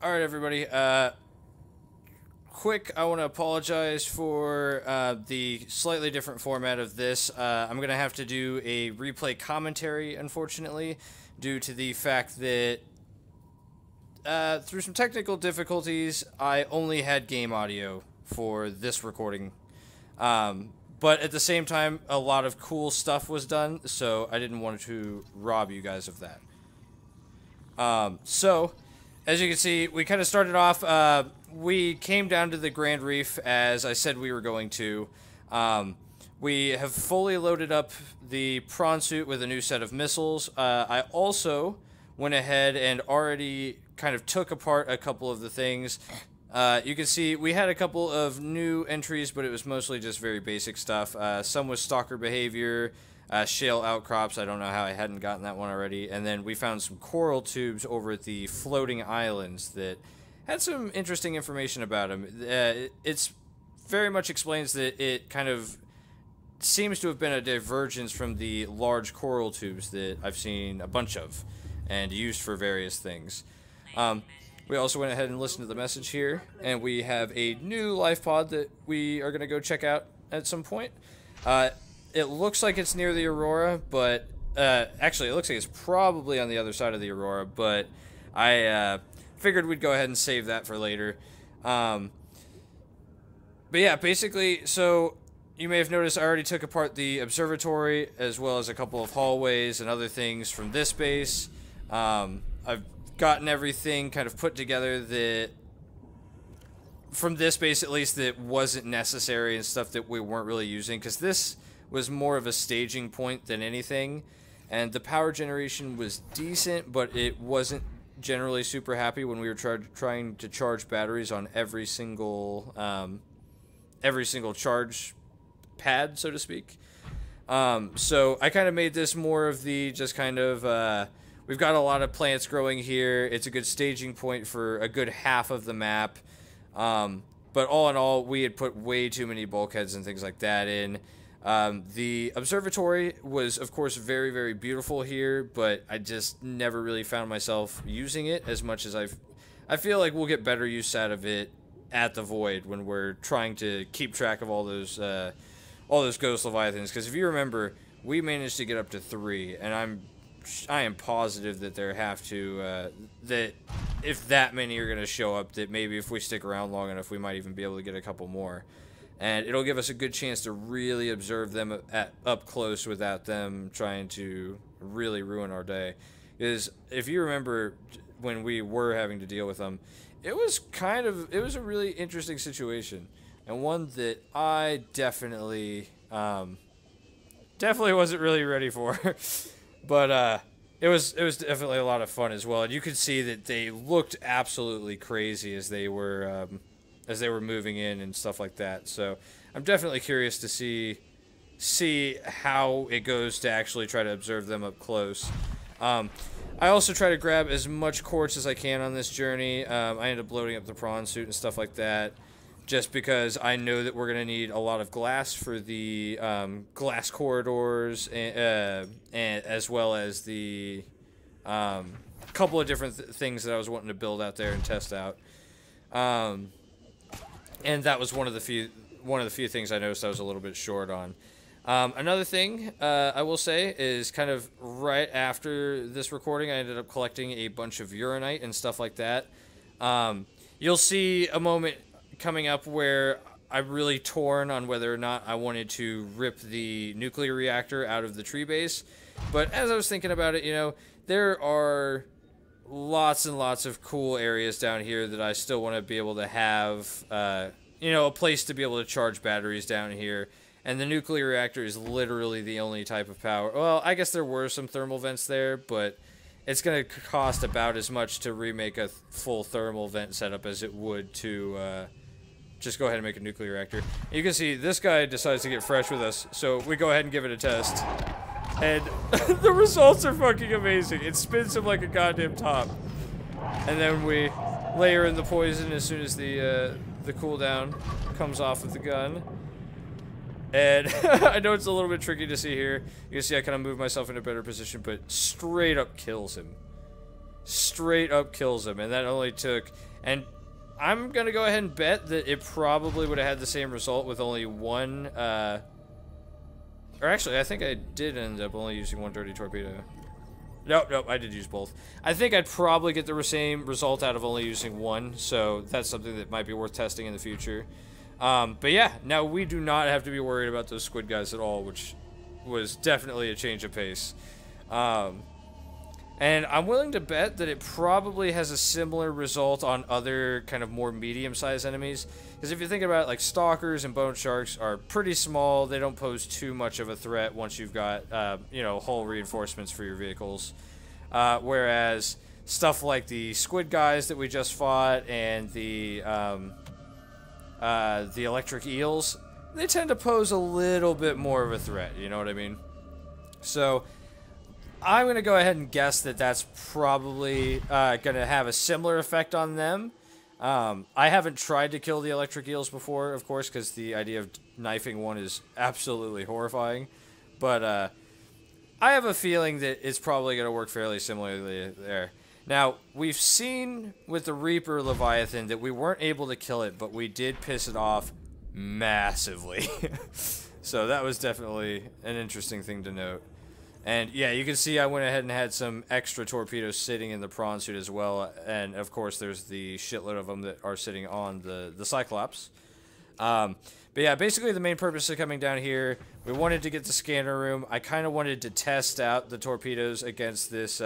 Alright, everybody. Quick, I want to apologize for the slightly different format of this. I'm going to have to do a replay commentary, unfortunately, due to the fact that through some technical difficulties, I only had game audio for this recording. But at the same time, a lot of cool stuff was done, so I didn't want to rob you guys of that. So, as you can see, we kind of started off, we came down to the Grand Reef as I said we were going to. We have fully loaded up the prawn suit with a new set of missiles. I also went ahead and already kind of took apart a couple of the things. You can see we had a couple of new entries, but it was mostly just very basic stuff. Some was stalker behavior, shale outcrops. I don't know how I hadn't gotten that one already. And then we found some coral tubes over at the floating islands that had some interesting information about them. It's very much explains that it kind of seems to have been a divergence from the large coral tubes that I've seen a bunch of and used for various things. We also went ahead and listened to the message here, and we have a new life pod that we are going to go check out at some point. It looks like it's near the Aurora, but actually it looks like it's probably on the other side of the Aurora, but I figured we'd go ahead and save that for later. But yeah, basically, so you may have noticed I already took apart the observatory as well as a couple of hallways and other things from this base. I've gotten everything kind of put together that, from this base at least, that wasn't necessary and stuff that we weren't really using, because this was more of a staging point than anything, and the power generation was decent, but it wasn't generally super happy when we were trying to charge batteries on every single charge pad, so to speak. So I kind of made this more of the just kind of we've got a lot of plants growing here. It's a good staging point for a good half of the map. But all in all, we had put way too many bulkheads and things like that in. The observatory was, of course, very, very beautiful here, but I just never really found myself using it as much as I feel like we'll get better use out of it at the Void when we're trying to keep track of all those ghost leviathans. Because if you remember, we managed to get up to 3, and I am positive that there have to, that if that many are going to show up, that maybe if we stick around long enough, we might even be able to get a couple more. And it'll give us a good chance to really observe them up close without them trying to really ruin our day. Because if you remember when we were having to deal with them, it was a really interesting situation. And one that I definitely wasn't really ready for. But it was definitely a lot of fun as well, and you could see that they looked absolutely crazy as they were moving in and stuff like that. So I'm definitely curious to see how it goes to actually try to observe them up close. I also try to grab as much quartz as I can on this journey. I end up loading up the prawn suit and stuff like that, just because I know that we're going to need a lot of glass for the glass corridors, and as well as the couple of different things that I was wanting to build out there and test out. And that was one of the few things I noticed I was a little bit short on. Another thing I will say is kind of right after this recording, I ended up collecting a bunch of uranite and stuff like that. You'll see a moment coming up where I'm really torn on whether or not I wanted to rip the nuclear reactor out of the tree base. But as I was thinking about it, you know, there are lots and lots of cool areas down here that I still want to be able to have, you know, a place to be able to charge batteries down here. And the nuclear reactor is literally the only type of power. Well, I guess there were some thermal vents there, but it's going to cost about as much to remake a full thermal vent setup as it would to just go ahead and make a nuclear reactor. You can see this guy decides to get fresh with us, so we go ahead and give it a test. And the results are fucking amazing. It spins him like a goddamn top. And then we layer in the poison as soon as the cooldown comes off of the gun. And I know it's a little bit tricky to see here. You can see I kind of move myself in a better position, but straight up kills him. straight up kills him, and that only took... And I'm going to go ahead and bet that it probably would have had the same result with only one... Or actually, I think I did end up only using one dirty torpedo. Nope, I did use both. I think I'd probably get the same result out of only using one, so that's something that might be worth testing in the future. But yeah, now we do not have to be worried about those squid guys at all, which was definitely a change of pace. And I'm willing to bet that it probably has a similar result on other kind of more medium-sized enemies. Because if you think about it, like stalkers and bone sharks are pretty small. They don't pose too much of a threat once you've got, you know, hull reinforcements for your vehicles. Whereas stuff like the squid guys that we just fought and the electric eels, they tend to pose a little bit more of a threat. You know what I mean? So I'm going to go ahead and guess that that's probably going to have a similar effect on them. I haven't tried to kill the electric eels before, of course, because the idea of knifing one is absolutely horrifying. But I have a feeling that it's probably going to work fairly similarly there. Now, we've seen with the Reaper Leviathan that we weren't able to kill it, but we did piss it off massively. So that was definitely an interesting thing to note. And yeah, you can see I went ahead and had some extra torpedoes sitting in the prawn suit as well. And of course, there's the shitload of them that are sitting on the Cyclops. But yeah, basically the main purpose of coming down here, we wanted to get the scanner room. I kind of wanted to test out the torpedoes against this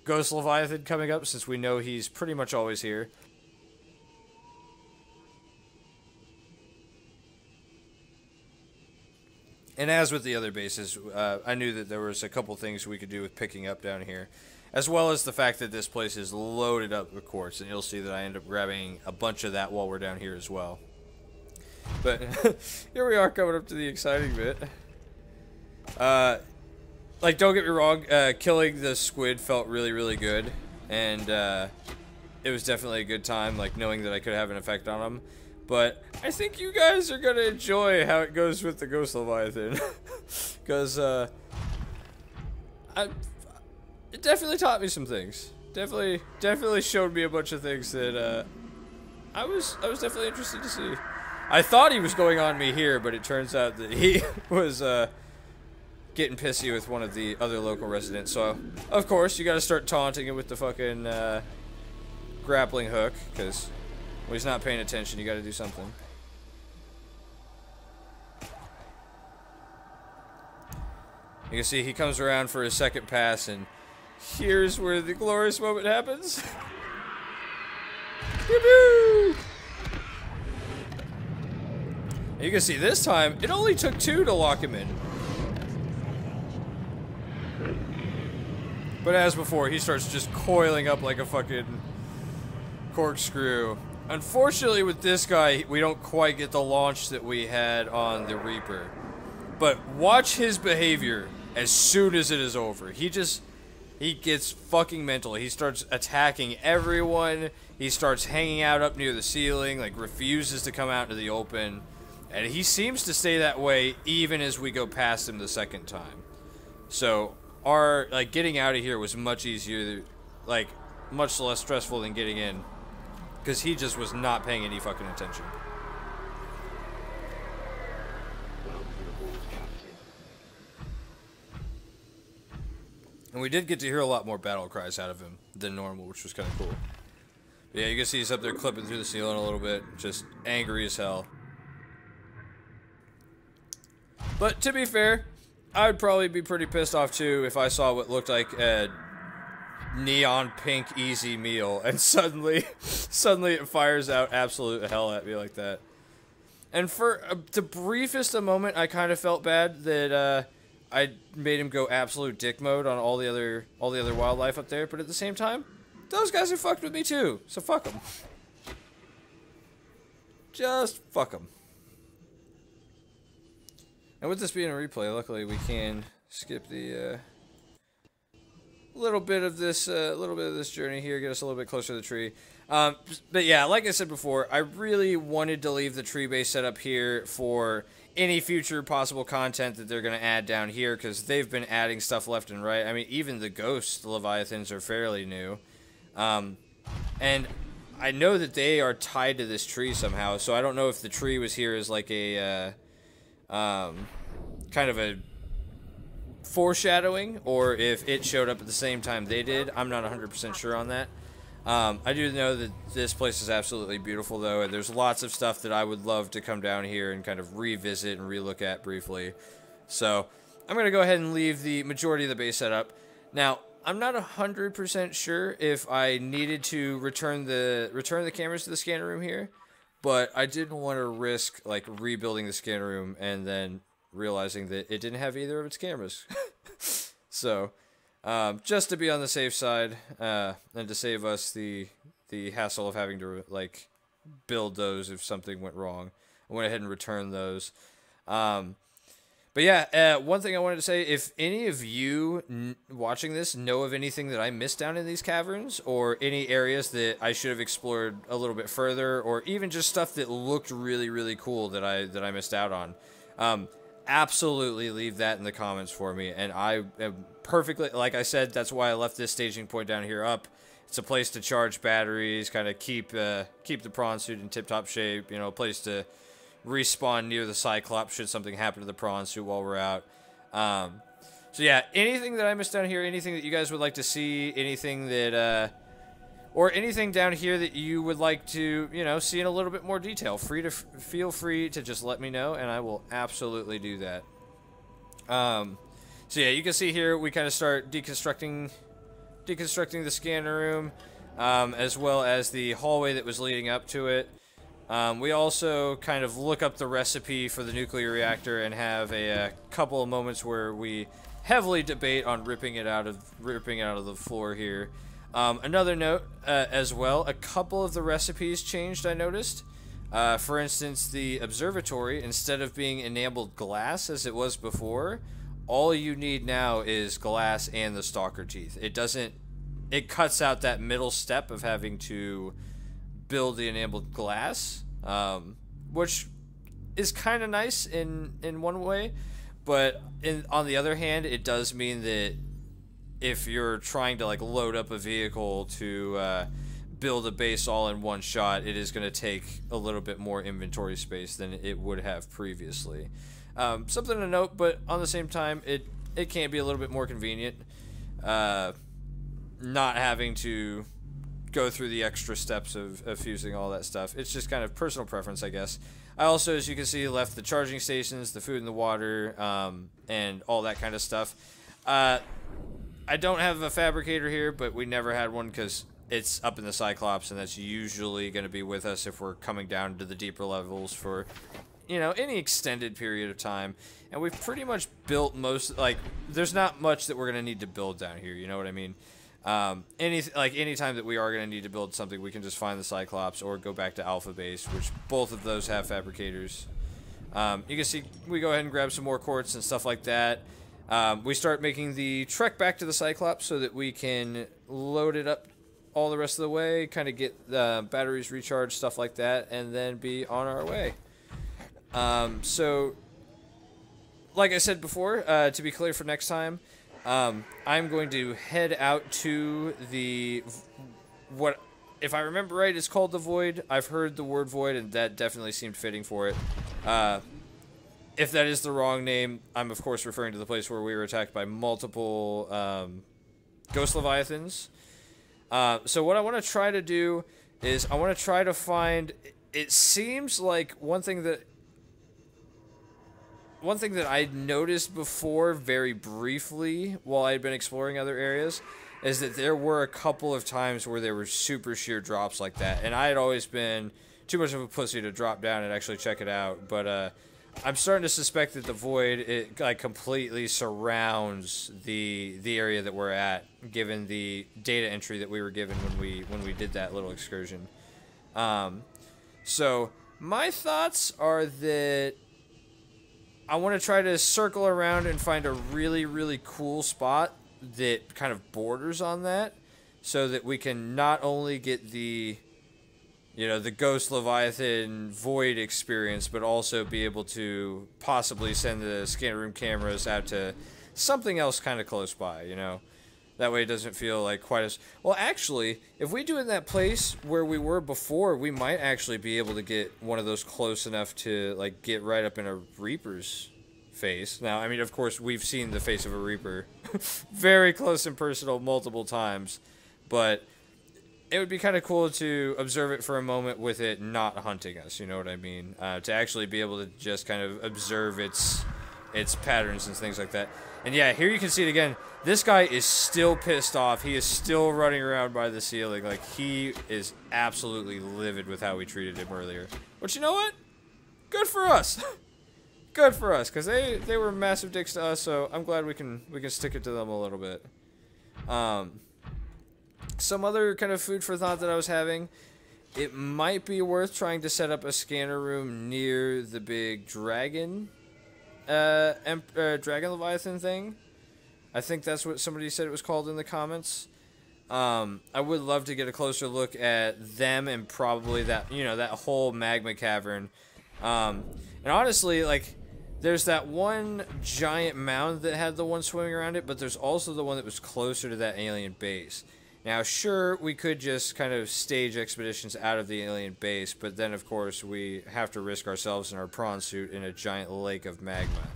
Ghost Leviathan coming up, since we know he's pretty much always here. And as with the other bases, I knew that there was a couple things we could do with picking up down here, as well as the fact that this place is loaded up with quartz, and you'll see that I end up grabbing a bunch of that while we're down here as well. But here we are coming up to the exciting bit. Like, don't get me wrong, killing the squid felt really, really good, and it was definitely a good time, like, knowing that I could have an effect on them. But I think you guys are going to enjoy how it goes with the Ghost Leviathan. Because, it definitely taught me some things. Definitely showed me a bunch of things that, I was definitely interested to see. I thought he was going on me here, but it turns out that he was, getting pissy with one of the other local residents. So, of course, you got to start taunting him with the fucking, grappling hook, because when he's not paying attention, you gotta do something. You can see he comes around for his second pass, and here's where the glorious moment happens. Woo-hoo! You can see this time, it only took 2 to lock him in. But as before, he starts just coiling up like a fucking corkscrew. Unfortunately, with this guy, we don't quite get the launch that we had on the Reaper. But watch his behavior as soon as it is over. He gets fucking mental. He starts attacking everyone. He starts hanging out up near the ceiling, like refuses to come out into the open. And he seems to stay that way even as we go past him the second time. So our, like, getting out of here was much easier, like, much less stressful than getting in. Because he just was not paying any fucking attention. And we did get to hear a lot more battle cries out of him than normal, which was kind of cool. But yeah, you can see he's up there clipping through the ceiling a little bit, just angry as hell. But to be fair, I would probably be pretty pissed off too if I saw what looked like a neon pink easy meal and suddenly it fires out absolute hell at me like that. And for the briefest a moment, I kind of felt bad that I made him go absolute dick mode on all the other wildlife up there, but at the same time, those guys are fucked with me too, so fuck them. Just fuck them. And with this being a replay, luckily we can skip the little bit of this journey here, get us a little bit closer to the tree. But yeah, like I said before, I really wanted to leave the tree base set up here for any future possible content that they're going to add down here, because they've been adding stuff left and right. I mean, even the ghost Leviathans are fairly new. And I know that they are tied to this tree somehow, so I don't know if the tree was here as like a kind of a foreshadowing, or if it showed up at the same time they did. I'm not 100% sure on that. I do know that this place is absolutely beautiful, though, and there's lots of stuff that I would love to come down here and kind of revisit and relook at briefly. So I'm going to go ahead and leave the majority of the base set up. Now, I'm not 100% sure if I needed to return the cameras to the scanner room here, but I didn't want to risk like rebuilding the scanner room and then realizing that it didn't have either of its cameras. So just to be on the safe side, and to save us the hassle of having to like build those if something went wrong, I went ahead and returned those. But yeah, one thing I wanted to say, if any of you watching this know of anything that I missed down in these caverns, or any areas that I should have explored a little bit further, or even just stuff that looked really, really cool that I missed out on, absolutely leave that in the comments for me. And I am perfectly, like I said, that's why I left this staging point down here up. It's a place to charge batteries, kind of keep the prawn suit in tip-top shape, you know, a place to respawn near the Cyclops should something happen to the prawn suit while we're out. So yeah, anything that I missed down here, anything that you guys would like to see, anything that, or anything down here that you would like to, you know, see in a little bit more detail, feel free to just let me know, and I will absolutely do that. So yeah, you can see here we kind of start deconstructing the scanner room, as well as the hallway that was leading up to it. We also kind of look up the recipe for the nuclear reactor and have a couple of moments where we heavily debate on ripping it out of the floor here. Another note as well, a couple of the recipes changed, I noticed. For instance, the observatory, instead of being enameled glass as it was before, all you need now is glass and the stalker teeth. It cuts out that middle step of having to build the enameled glass, which is kind of nice in one way, but on the other hand, it does mean that if you're trying to like load up a vehicle to build a base all in one shot, it is going to take a little bit more inventory space than it would have previously. Something to note, but on the same time, it can be a little bit more convenient, not having to go through the extra steps of fusing all that stuff. It's just kind of personal preference, I guess. I also, as you can see, left the charging stations, the food and the water, and all that kind of stuff. I don't have a fabricator here, but we never had one because it's up in the Cyclops, and that's usually going to be with us if we're coming down to the deeper levels for, you know, any extended period of time. And we've pretty much built most, like, there's not much that we're going to need to build down here, you know what I mean? Any time that we are going to need to build something, we can just find the Cyclops or go back to Alpha Base, which both of those have fabricators. You can see we go ahead and grab some more quartz and stuff like that. We start making the trek back to the Cyclops so that we can load it up all the rest of the way, kind of get the batteries recharged, stuff like that, and then be on our way. So, like I said before, to be clear for next time, I'm going to head out to what, if I remember right, is called the Void. I've heard the word Void, and that definitely seemed fitting for it. If that is the wrong name, I'm of course referring to the place where we were attacked by multiple Ghost Leviathans. So what I want to try to do is I want to try to find, it seems like one thing that I noticed before very briefly while I'd been exploring other areas is that there were a couple of times where there were super sheer drops like that, and I had always been too much of a pussy to drop down and actually check it out, but I'm starting to suspect that the Void, it like completely surrounds the area that we're at, given the data entry that we were given when we did that little excursion. So my thoughts are that I want to try to circle around and find a really, really cool spot that kind of borders on that, so that we can not only get the, you know, the Ghost Leviathan Void experience, but also be able to possibly send the scanner room cameras out to something else kind of close by, you know. That way it doesn't feel like quite as... Well, actually, if we do it in that place where we were before, we might actually be able to get one of those close enough to, like, get right up in a Reaper's face. Now, I mean, of course, we've seen the face of a Reaper very close and personal multiple times, but it would be kind of cool to observe it for a moment with it not hunting us, you know what I mean? To actually be able to just kind of observe its patterns and things like that. And yeah, here you can see it again. This guy is still pissed off. He is still running around by the ceiling. Like, he is absolutely livid with how we treated him earlier. But you know what? Good for us. Good for us, because they were massive dicks to us, so I'm glad we can stick it to them a little bit. Some other kind of food for thought that I was having, it might be worth trying to set up a scanner room near the big dragon Dragon Leviathan thing. I think that's what somebody said it was called in the comments. I would love to get a closer look at them and probably that, you know, that whole magma cavern. And honestly, like, there's that one giant mound that had the one swimming around it, but there's also the one that was closer to that alien base. Now, sure, we could just kind of stage expeditions out of the alien base, but then, of course, we have to risk ourselves in our prawn suit in a giant lake of magma.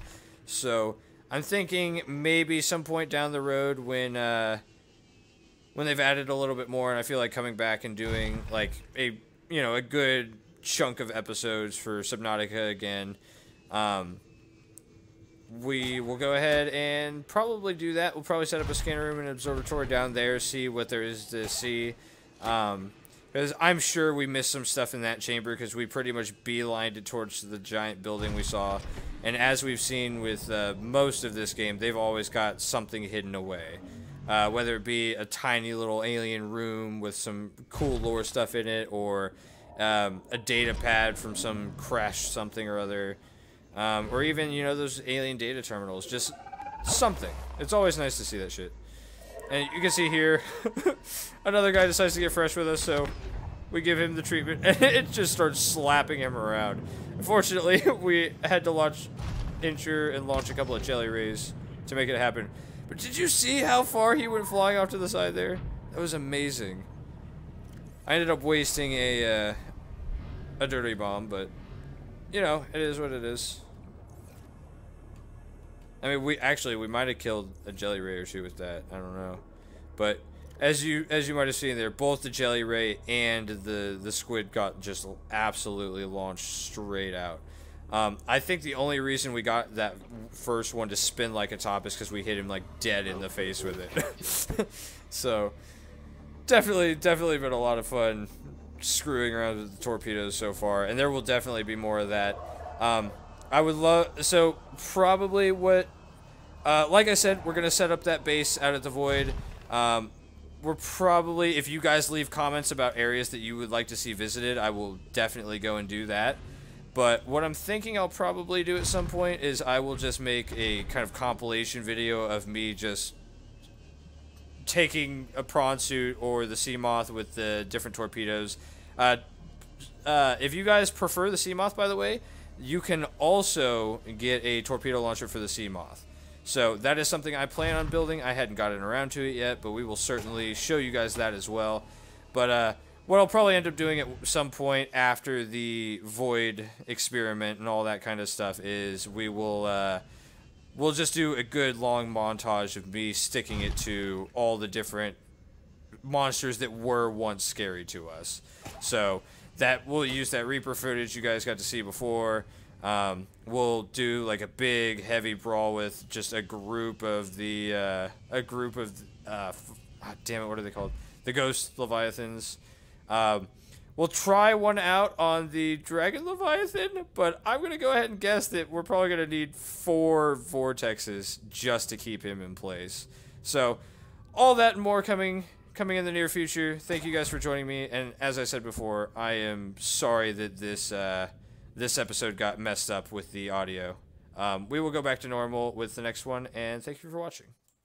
So, I'm thinking maybe some point down the road when they've added a little bit more, and I feel like coming back and doing, like, a good chunk of episodes for Subnautica again, we will go ahead and probably do that. We'll probably set up a scanner room and observatory down there, see what there is to see. Because I'm sure we missed some stuff in that chamber because we pretty much beelined it towards the giant building we saw. And as we've seen with most of this game, they've always got something hidden away. Whether it be a tiny little alien room with some cool lore stuff in it, or a data pad from some crashed something or other. Or even, you know, those alien data terminals. Just something. It's always nice to see that shit. And you can see here, another guy decides to get fresh with us, so we give him the treatment, and it just starts slapping him around. Unfortunately, we had to launch Incher and launch a couple of jelly rays to make it happen. But did you see how far he went flying off to the side there? That was amazing. I ended up wasting a dirty bomb, but, you know, it is what it is. I mean, we might have killed a jelly ray or two with that. I don't know, but as you might have seen there, both the jelly ray and the squid got just absolutely launched straight out. I think the only reason we got that first one to spin like a top is because we hit him like dead in the face with it. So definitely been a lot of fun screwing around with the torpedoes so far, and there will definitely be more of that. I would love, so probably what, like I said, we're going to set up that base out at the Void. We're probably, if you guys leave comments about areas that you would like to see visited, I will definitely go and do that. But what I'm thinking I'll probably do at some point is I will just make a kind of compilation video of me just taking a prawn suit or the sea moth with the different torpedoes. If you guys prefer the sea moth, by the way, you can also get a torpedo launcher for the sea moth. So that is something I plan on building. I hadn't gotten around to it yet, but we will certainly show you guys that as well. But what I'll probably end up doing at some point after the Void experiment and all that kind of stuff is we'll just do a good long montage of me sticking it to all the different monsters that were once scary to us. So that we'll use that Reaper footage you guys got to see before. We'll do like a big heavy brawl with just a group of the damn it, what are they called? The Ghost Leviathans. We'll try one out on the Dragon Leviathan, but I'm gonna go ahead and guess that we're probably gonna need 4 vortexes just to keep him in place. So all that and more coming in the near future. Thank you guys for joining me, and as I said before, I am sorry that this episode got messed up with the audio. We will go back to normal with the next one, and thank you for watching.